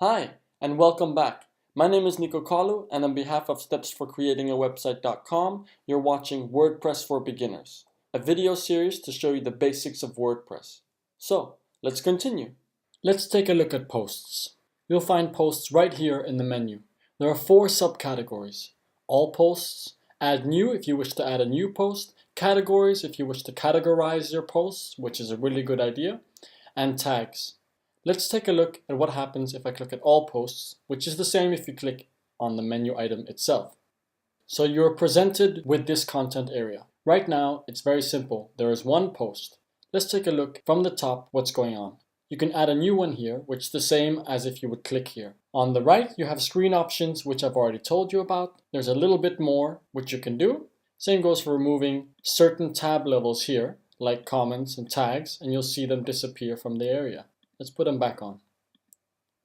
Hi, and welcome back. My name is Nico Kalu, and on behalf of stepsforcreatingawebsite.com, you're watching WordPress for Beginners, a video series to show you the basics of WordPress. So, let's continue. Let's take a look at posts. You'll find posts right here in the menu. There are 4 subcategories: all posts, add new if you wish to add a new post, categories if you wish to categorize your posts, which is a really good idea, and tags. Let's take a look at what happens if I click at all posts, which is the same if you click on the menu item itself. So you're presented with this content area. Right now, it's very simple. There is one post. Let's take a look from the top what's going on. You can add a new one here, which is the same as if you would click here. On the right, you have screen options, which I've already told you about. There's a little bit more which you can do. Same goes for removing certain tab levels here, like comments and tags, and you'll see them disappear from the area. Let's put them back on.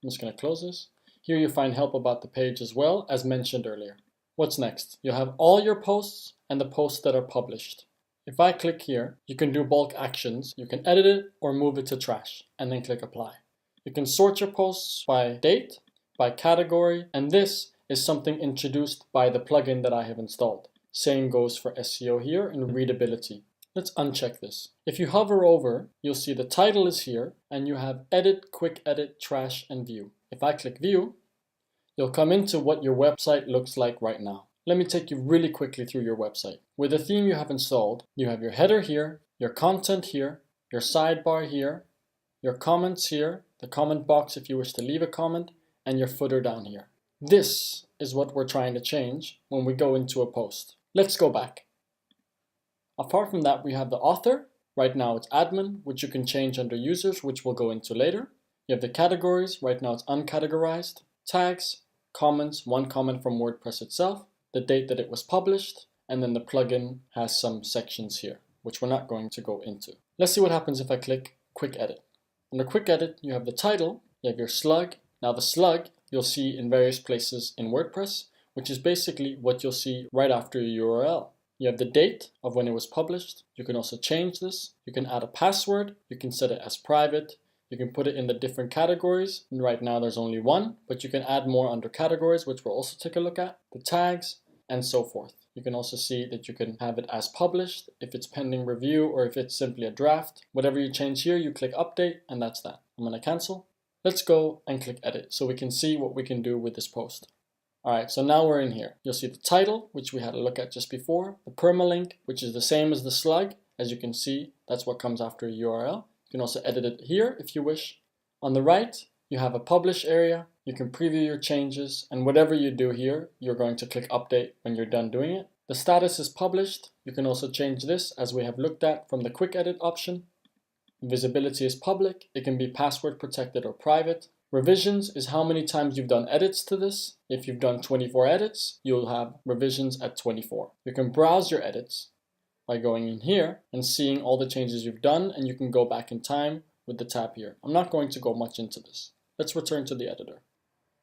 I'm just going to close this. Here you find help about the page as well, as mentioned earlier. What's next? You'll have all your posts and the posts that are published. If I click here, you can do bulk actions. You can edit it or move it to trash, and then click apply. You can sort your posts by date, by category, and this is something introduced by the plugin that I have installed. Same goes for SEO here and readability. Let's uncheck this. If you hover over, you'll see the title is here, and you have edit, quick edit, trash, and view. If I click view, you'll come into what your website looks like right now. Let me take you really quickly through your website. With the theme you have installed, you have your header here, your content here, your sidebar here, your comments here, the comment box if you wish to leave a comment, and your footer down here. This is what we're trying to change when we go into a post. Let's go back. Apart from that, we have the author. Right now it's admin, which you can change under users, which we'll go into later. You have the categories. Right now it's uncategorized. Tags, comments, one comment from WordPress itself, the date that it was published, and then the plugin has some sections here, which we're not going to go into. Let's see what happens if I click quick edit. Under quick edit, you have the title, you have your slug. Now the slug you'll see in various places in WordPress, which is basically what you'll see right after your URL. You have the date of when it was published. You can also change this. You can add a password. You can set it as private. You can put it in the different categories. And right now there's only one, but you can add more under categories, which we'll also take a look at. The tags and so forth. You can also see that you can have it as published, if it's pending review, or if it's simply a draft. Whatever you change here, you click update, and that's that. I'm going to cancel. Let's go and click edit so we can see what we can do with this post. Alright, so now we're in here. You'll see the title, which we had a look at just before, the permalink, which is the same as the slug. As you can see, that's what comes after a URL. You can also edit it here if you wish. On the right, you have a publish area. You can preview your changes, and whatever you do here, you're going to click update when you're done doing it. The status is published. You can also change this, as we have looked at from the quick edit option. Visibility is public. It can be password protected or private. Revisions is how many times you've done edits to this. If you've done 24 edits, you'll have revisions at 24. You can browse your edits by going in here and seeing all the changes you've done, and you can go back in time with the tab here. I'm not going to go much into this. Let's return to the editor.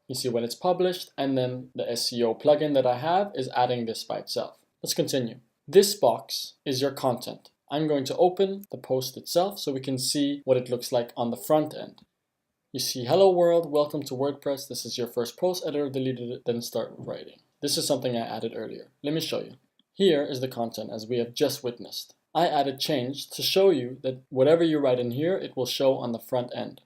You see when it's published, and then the SEO plugin that I have is adding this by itself. Let's continue. This box is your content. I'm going to open the post itself so we can see what it looks like on the front end. You see, hello world, welcome to WordPress. This is your first post, editor deleted it, then start writing. This is something I added earlier. Let me show you. Here is the content as we have just witnessed. I added change to show you that whatever you write in here, it will show on the front end.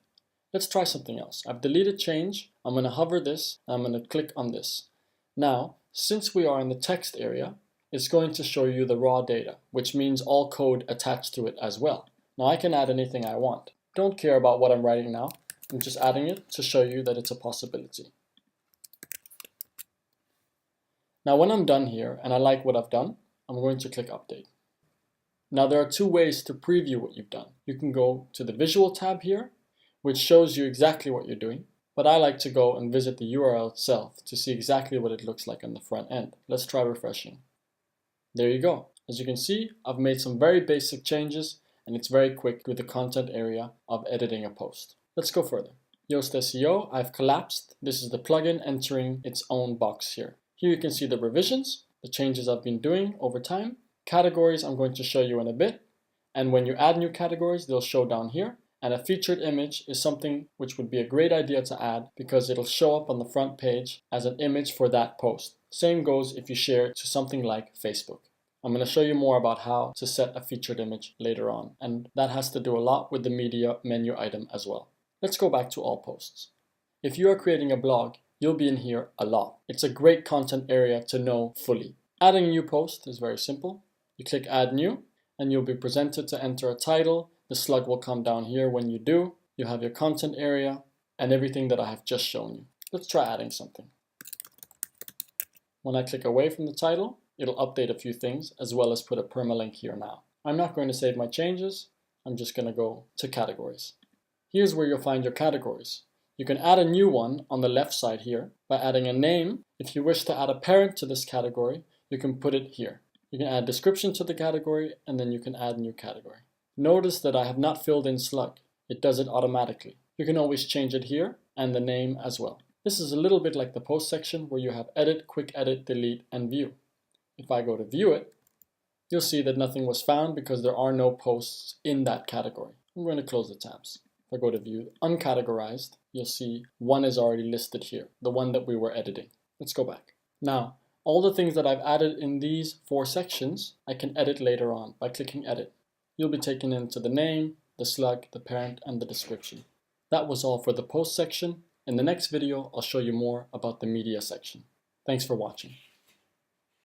Let's try something else. I've deleted change. I'm going to hover this, and I'm going to click on this. Now, since we are in the text area, it's going to show you the raw data, which means all code attached to it as well. Now I can add anything I want. Don't care about what I'm writing now. I'm just adding it to show you that it's a possibility. Now when I'm done here and I like what I've done, I'm going to click update. Now there are 2 ways to preview what you've done. You can go to the visual tab here, which shows you exactly what you're doing, but I like to go and visit the URL itself to see exactly what it looks like on the front end. Let's try refreshing. There you go. As you can see, I've made some very basic changes, and it's very quick with the content area of editing a post. Let's go further. Yoast SEO, I've collapsed. This is the plugin entering its own box here. Here you can see the revisions, the changes I've been doing over time. Categories I'm going to show you in a bit. And when you add new categories, they'll show down here. And a featured image is something which would be a great idea to add because it'll show up on the front page as an image for that post. Same goes if you share it to something like Facebook. I'm going to show you more about how to set a featured image later on, and that has to do a lot with the media menu item as well. Let's go back to all posts. If you are creating a blog, you'll be in here a lot. It's a great content area to know fully. Adding a new post is very simple. You click Add New, and you'll be presented to enter a title. The slug will come down here when you do. You have your content area and everything that I have just shown you. Let's try adding something. When I click away from the title, it'll update a few things as well as put a permalink here now. I'm not going to save my changes. I'm just going to go to categories. Here's where you'll find your categories. You can add a new one on the left side here by adding a name. If you wish to add a parent to this category, you can put it here. You can add description to the category and then you can add new category. Notice that I have not filled in slug. It does it automatically. You can always change it here and the name as well. This is a little bit like the post section where you have edit, quick edit, delete, and view. If I go to view it, you'll see that nothing was found because there are no posts in that category. I'm going to close the tabs. If I go to view uncategorized, you'll see one is already listed here, the one that we were editing. Let's go back. Now, all the things that I've added in these 4 sections, I can edit later on by clicking edit. You'll be taken into the name, the slug, the parent, and the description. That was all for the post section. In the next video, I'll show you more about the media section. Thanks for watching.